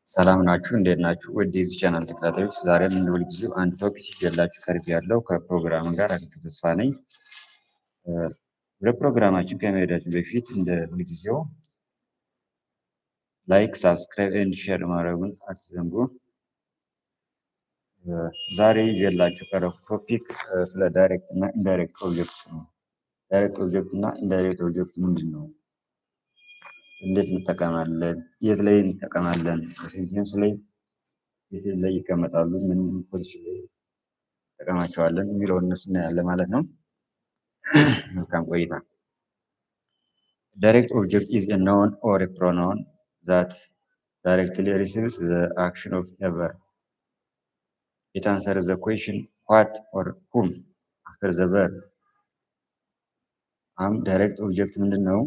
ሰላም ናችሁ? እንዴት ናችሁ? ወደ ዚህ ቻናል ተከታታዮች ዛሬም እንደ ሁልጊዜው አንድ ቶፒክ ይዤላችሁ ቀርቤያለሁ። ከፕሮግራም ጋር አዲስ ተስፋ ነኝ። ወደ ፕሮግራማችን ከመሄዳችን በፊት እንደ ሁልጊዜው ላይክ፣ ሳብስክራይብ ኤንድ ሼር ማድረጉን አትዘንጉ። ዛሬ ይዤላችሁ ቀረብኩት ቶፒክ ስለ ዳይሬክት እና ኢንዳይሬክት ኦብጀክትስ ነው። ዳይሬክት ኦብጀክት እና ኢንዳይሬክት ኦብጀክት ምንድን ነው? እንዴት እንጠቀማለን? የት ላይ እንጠቀማለን? ሴንቴንስ ላይ የት ላይ ይቀመጣሉ? ምን ፖዚሽን ላይ እንጠቀማቸዋለን የሚለውን እነሱ እናያለን ማለት ነው። መልካም ቆይታ። Direct object is a noun or a pronoun that directly receives the action of a verb. It answers the question what or whom after the verb. Direct object ምንድን ነው?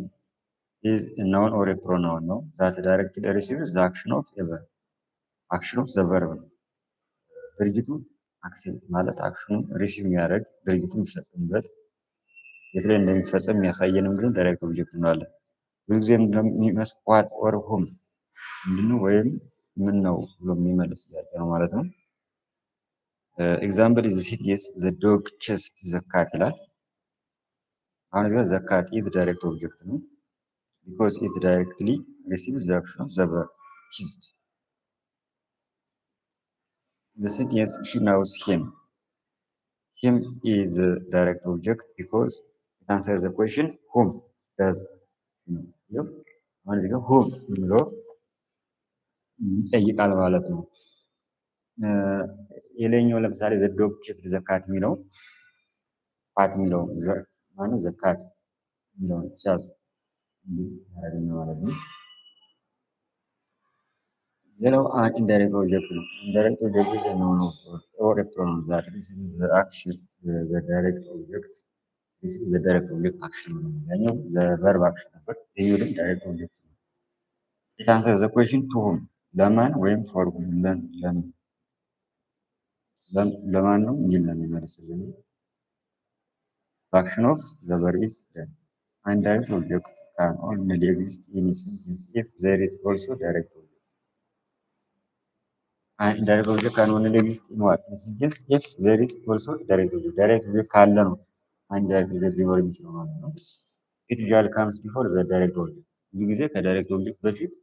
is a noun or a pronoun ነው that directly receives the action of a verb. action of the verb ነው። ድርጊቱ አክሽን ማለት አክሽኑን ሪሲቭ የሚያደርግ ድርጊቱን የሚፈጽምበት የት ላይ እንደሚፈጸም የሚያሳየን እንግዲህ ዳይሬክት ኦብጀክት እንለዋለን። ብዙ ጊዜ እንደሚመስል ዋት ኦር ሁም ምንድነው ወይም ምን ነው ብሎ የሚመልስ ጥያቄ ነው ማለት ነው። ኤግዛምፕል ኢዝ ሲቲስ ዘ ዶግ ቼስድ ዘ ካት ይላል። አሁን እዚህ ዘ ካት ኢዝ ዳይሬክት ኦብጀክት ነው ቢኮዝ ኢት ዳይሬክትሊ ሪሲቭስ ዘ አክሽን ኦፍ ዘ ቨርብ ቼስድ። ዘ ሲቲስ ሺ ናውስ ሂም him is a direct object because it answers the question whom does አሁን እዚህ ጋር whom ብሎ ይጠይቃል ማለት ነው። የላይኛው ለምሳሌ the dog chased the cat የሚለው cat የሚለው ማነው the cat የሚለው ቻስ ያደርግና ማለት ነው። ሌላው ኢንዳይሬክት ኦብጀክት ነው። ኢንዳይሬክት ኦብጀክት ነው or a pronoun that receives the action the direct object receives the direct object action ነው። ያኛው the verb action ነበር። ይሄው ደግሞ direct object ነው። it answers the question to whom ለማን ወይም for whom ለማን ነው እንጂ የሚመልስልን action of the verb is done. Indirect object can only exist in a sentence if there is also direct object. Indirect object can only exist in what? In sentence if there is also direct object. Direct object ካለ ነው indirect object ሊኖር የሚችለው ማለት ነው። It usually comes before the direct object. ብዙ ጊዜ ከዳይሬክት ኦብጀክት በፊት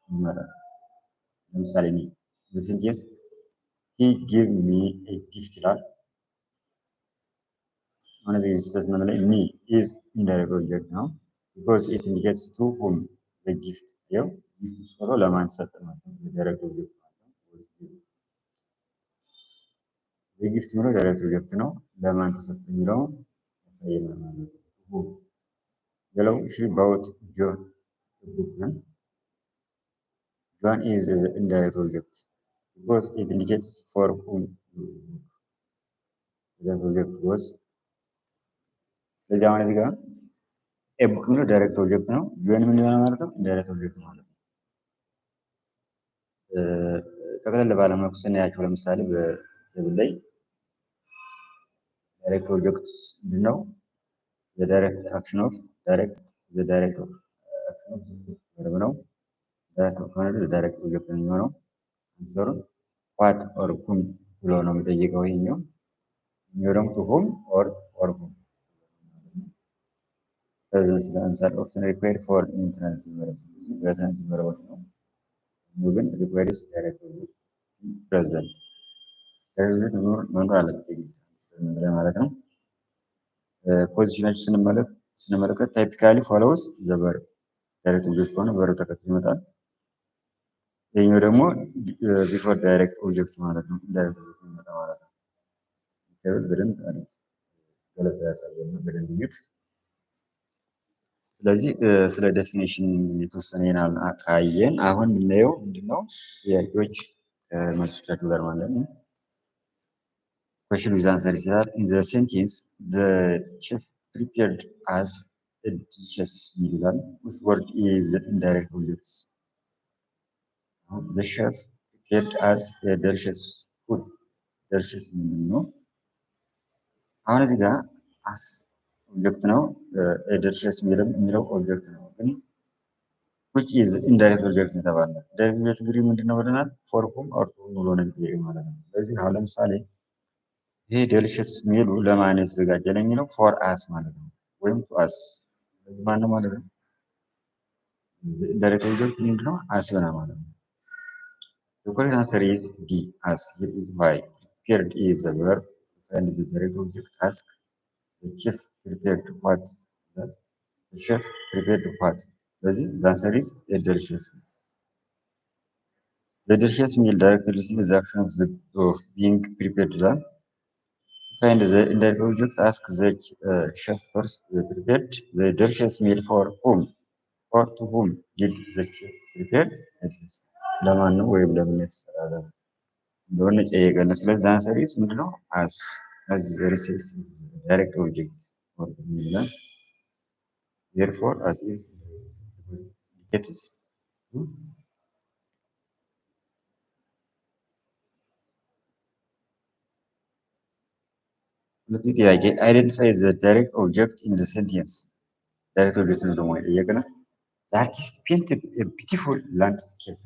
ይመጣል። ለምሳሌ እኔ the sentence he gave me a gift ይላል። አሁን እዚህ ስቴትመንት ላይ me is indirect object ነው because it indicates to whom the gift ያው ጊፍት ሰጥቶ ለማን ሰጠ ማለት ነው። ዳይሬክት ኦብጀክት የጊፍት የሚለው ዳይሬክት ኦብጀክት ነው። ለማን ተሰጠ የሚለው ያሳየናል ማለት ነው። ሌላው she bought John a book ነው። John is the indirect object because it indicates for whom the object was. ስለዚህ አሁን እዚህ ጋር ኤ ቡክ የሚለው ዳይሬክት ኦብጀክት ነው። ጆን ምን ይሆናል ማለት ነው? ኢንዳይሬክት ኦብጀክት ማለት ነው። ጠቅለል ባለመልኩ ስናያቸው ለምሳሌ በቴብል ላይ ዳይሬክት ኦብጀክት ምንድነው? the direct action of direct the direct action of verb ነው። ዳይሬክት ከሆነ ዳይሬክት ኦብጀክት ነው የሚሆነው። አንሰሩ what or whom ብሎ ነው የሚጠይቀው ይሄኛው። ይሄው ደግሞ to whom or whom presence ለምሳሌ often required for intransitive verbs በትራንሲቲቭ verbs ነው። ግን requires direct object present direct መኖር አለበት ማለት ነው። ፖዚሽናችን ስንመለከት ታይፒካሊ ፎሎውስ ዘ verb ዳይሬክት ኦብጀክት ከሆነ verb ተከትሎ ይመጣል። ይሄኛው ደግሞ ቢፎር ዳይሬክት ኦብጀክት ማለት ነው። ዳይሬክት ኦብጀክት ይመጣ ማለት ነው። በደንብ ገለጻ ያሳየናል። በደንብ እዩት። ስለዚህ ስለ ዴፊኒሽን የተወሰነ ይናል ካየን አሁን የምናየው ምንድነው ጥያቄዎች መልሶቻቸው ጋር ማለት ነው። question with answer ይችላል። in the sentence the chef prepared as a delicious meal which word is the indirect object? the chef prepared as a delicious food delicious ምንድነው? አሁን እዚህ ጋር as ኦብጀክት ነው። delicious የሚለው ኦብጀክት ነው። ግን which is indirect objection የተባለ ዳይሬክት ኦብጀክት እንግዲህ ምንድነው ብለናል? ፎር ሁም ኦር ቱ ሁም ብሎ ነው የሚጠይቅ ማለት ነው። ስለዚህ አሁን ለምሳሌ ይሄ ዴሊሽስ ሚሉ ለማን የተዘጋጀ ነው የሚለው ፎር አስ ማለት ነው፣ ወይም ቱ አስ ማን ነው ማለት ነው። ዳይሬክት ኦብጀክት ምንድነው? አስ ብና ማለት ነው። The correct answer is D, as. Here is why. Prepared is the verb and the direct object ask. The chef prepared what? That the chef prepared what? The answer is a delicious meal. The delicious meal directly is the action of being prepared. Find the indirect object ask the chef first prepared the delicious meal for whom or to whom did the chef prepare? ለማን ነው ወይም ለምን የተሰራ እንደሆነ ጠየቀን። ስለዚህ አንሰር ኢዝ ምንድነው? አስ ሪሲቭድ ዳይሬክት ኦብጀክት ይላል። ዜርፎር አስ ኢዝ ኢንዲኬትስ ሁለተኛ ጥያቄ አይደንቲፋይ ዘ ዳይሬክት ኦብጀክት ኢን ዘ ሴንቴንስ። ዳይሬክት ኦብጀክት ነው ደግሞ የጠየቀን። ዘ አርቲስት ፔንትድ ኤ ቢዩቲፉል ላንድስኬፕ።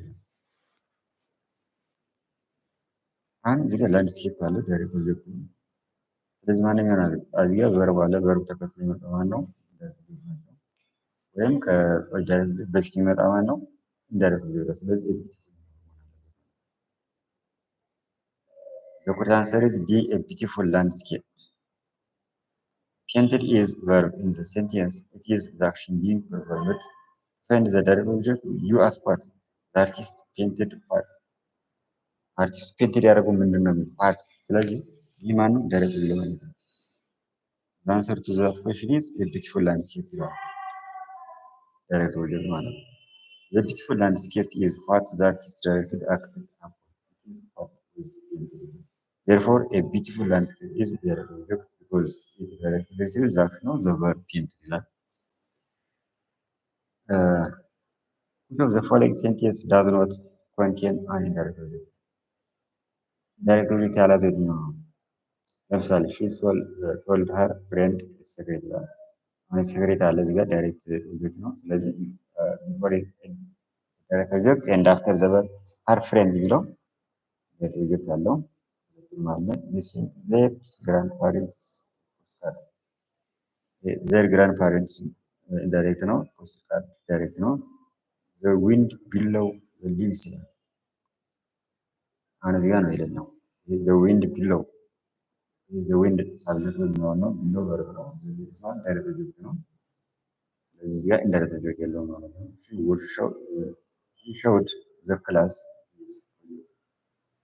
አሁን እዚህ ጋር ላንድስኬፕ አለ ዳይሬክት ኦብጀክት ነው። ስለዚህ ማንኛው ነው እዚህ ጋር ቨርብ አለ። ቨርብ ተከትሎ የሚመጣ ማን ነው? ወይም በፊት የሚመጣ ማን ነው? ኢንዳይሬክት ኦብጀክት። ስለዚህ the correct answer is D, a beautiful landscape. Painted is verb in the sentence. It is the action being performed. Find the direct object. You ask what? The artist painted what? Artist painted ያደረገው ምንድን ነው? art። ስለዚህ ይህ ማን ነው? ዳይሬክት ኦብጀክት ነው። The answer to that question is a beautiful landscape ይላል። ዳይሬክት ኦብጀክት ማለት ነው። The beautiful landscape is what the artist directed acted upon. Therefore, a beautiful landscape is a direct object because it directly receives the action of the verb paint ይላል። Which of the following sentence does not contain an indirect object? Direct object ያላዘ የትኛው ነው? ለምሳሌ she told her friend a secret ይላል። አሁን secret አለ እዚህ ጋር ዳይሬክት ኦብጀክት ነው። ስለዚህ ዳይሬክት ኦብጀክት and after the verb her friend የሚለው ዳይሬክት ኦብጀክት አለው። their grandparents ዳይሬክት ነው። ፖስትካርድ ዳይሬክት ነው። the wind below the leaves ይላል። አሁን እዚህ ጋር ነው የሌለው the wind below the wind ሳብጀክት ነው። below verb ነው። ዳይሬክት ኦብጀክት ነው። ስለዚህ እዚህ ጋር ኢንዳይሬክት ኦብጀክት የለውም ማለት ነው። he showed the class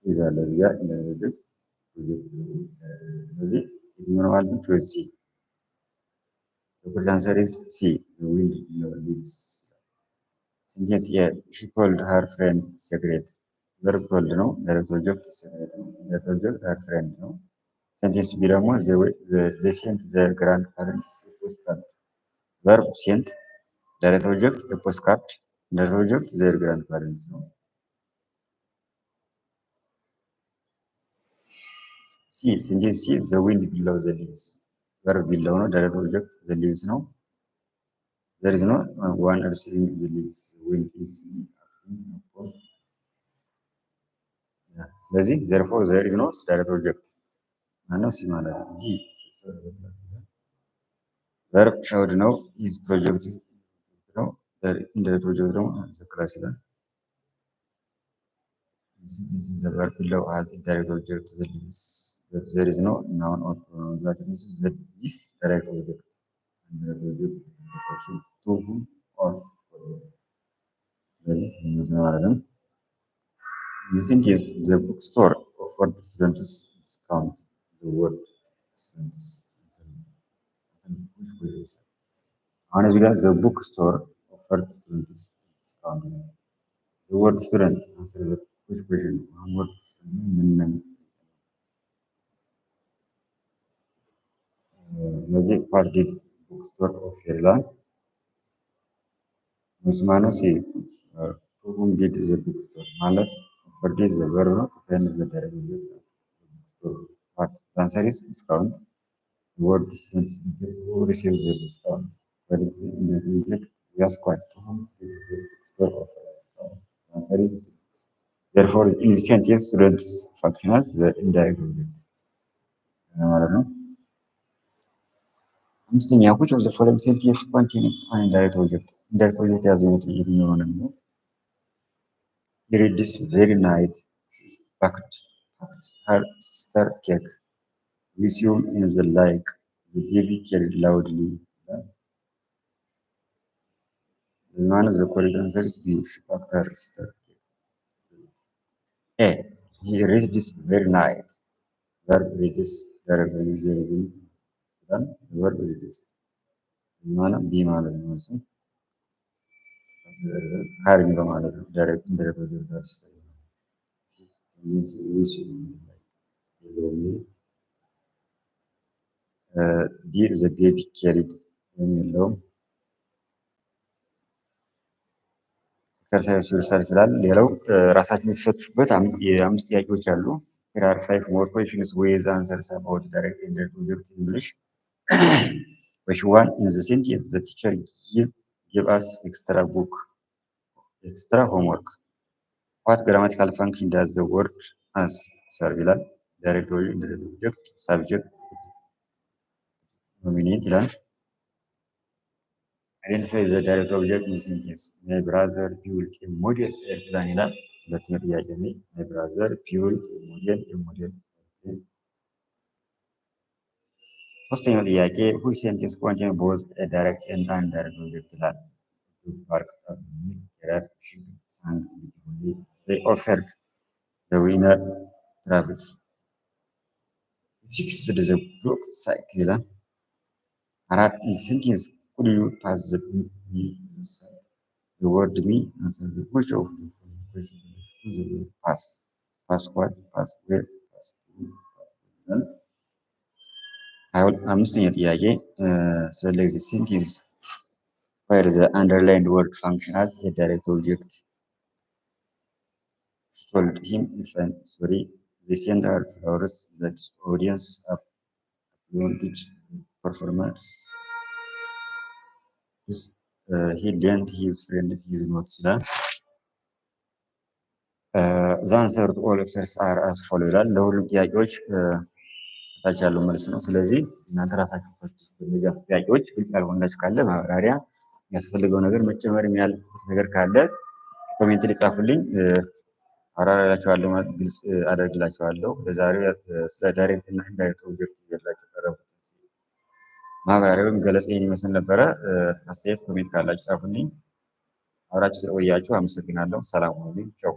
ይዛል እዚህ ጋር ኢንዳይሬክት ኦብጀክት ስለዚህ የትኛው ማለት ነው? ቾይስ ሲ። The correct answer is C, the wind leaves. Sentence A, she told her friend secret. Verb told ነው። direct object secret ነው። direct object her friend ነው። Sentence B ደግሞ they sent their grandparents a postcard. Verb sent, direct object a postcard, direct object their grandparents ነው። C, sentence C, the wind below the leaves. Verb below ነው። direct object the leaves ነው። There is no one receiving the leaves. The wind is acting upon. ስለዚህ therefore there is no direct object ማነው? ሲ ማለት ነው። ዲ verb showed ነው። is project ነው። indirect object ደግሞ the class ይላል። This is the verb below has indirect object the leaves. There is no noun or pronoun that is this direct object. Indirect object the question to whom or ስለዚህ ምንድነው ማለት ነው? The sentence the bookstore offered students discount. The word students. አሁን እዚህ ጋር the bookstore offered students discount. The word student answer the which question? word ምን ስለዚህ what did bookstore offer ይላል። መስማነው ሲ to whom did the bookstore ማለት offer did the verb ነው። offer is the direct object. What the answer is discount. The word students who receives the discount. But in the object we ask what to whom did the bookstore store of answer is therefore in this sentence students function as the indirect object ማለት ነው። አምስተኛ which of the following sentences contains an indirect object? indirect object የያዘው የትኛው ነው? He read this very night packed her sister cake. We assume in the like the baby carried loudly. The man is the correct answer is B. She packed her sister cake. A. He read this very night. Verb read this direct is then verb read this. ማለት ቢ ማለት ነው እሱ ሀሪኝ በማለት ነው ዳይሬክት ኢንዳይሬክት ኦብጀክት ዲር ዘ ቤቢ ኬሪድ የሚለው ኤክሰርሳይዝ ዩርሰልፍ ይላል። ሌላው ራሳችን የተፈትሹበት የአምስት ጥያቄዎች አሉ። here are 5 more questions with answers about direct and indirect object in English. Question 1 in the sentence the teacher give us extra homework. What grammatical function does the word as serve ይላል። direct or indirect object subject nominate ይላል። identify the direct object in the sentence. My brother built a model airplane ይላል። ሁለተኛው ጥያቄ ነው። my brother built a model airplane። ሶስተኛው ጥያቄ which sentence contain both a direct and indirect object ይላል። park sang beautifully. They offered the winner trophies. Fixed the broke cycle ይላል። አራት in sentence could you pass me the word me answer the which of the question to the word pass what pass where pass ይላል። አምስተኛ ጥያቄ select the sentence where the underlined word function as a direct object. She told him in sorry they sent her flowers that audience applauded performance. He lent his friend his notes ይላል። the answer to all exercises are as follow ይላል። ለሁሉም ጥያቄዎች ታች ያለው መልስ ነው። ስለዚህ እናንተ ራሳችሁ ፈትሹ። በእነዚህ ጥያቄዎች ግልጽ ያልሆነላችሁ ካለ ማብራሪያ የሚያስፈልገው ነገር መጨመር ያለበት ነገር ካለ ኮሜንት ላይ ጻፉልኝ። አብራራላችኋለሁ ማለት ግልጽ አደርግላችኋለሁ። ለዛሬው ስለ ዳይሬክት እና ኢንዳይሬክት ኦብጀክት ይዤላችሁ ቀረብኩት ማብራሪያ ወይም ገለጻ ይሄን ይመስል ነበረ። አስተያየት ኮሜንት ካላችሁ ጻፉልኝ። አብራችሁ ስለቆያችሁ አመሰግናለሁ። ሰላም ሁኑ። ቻው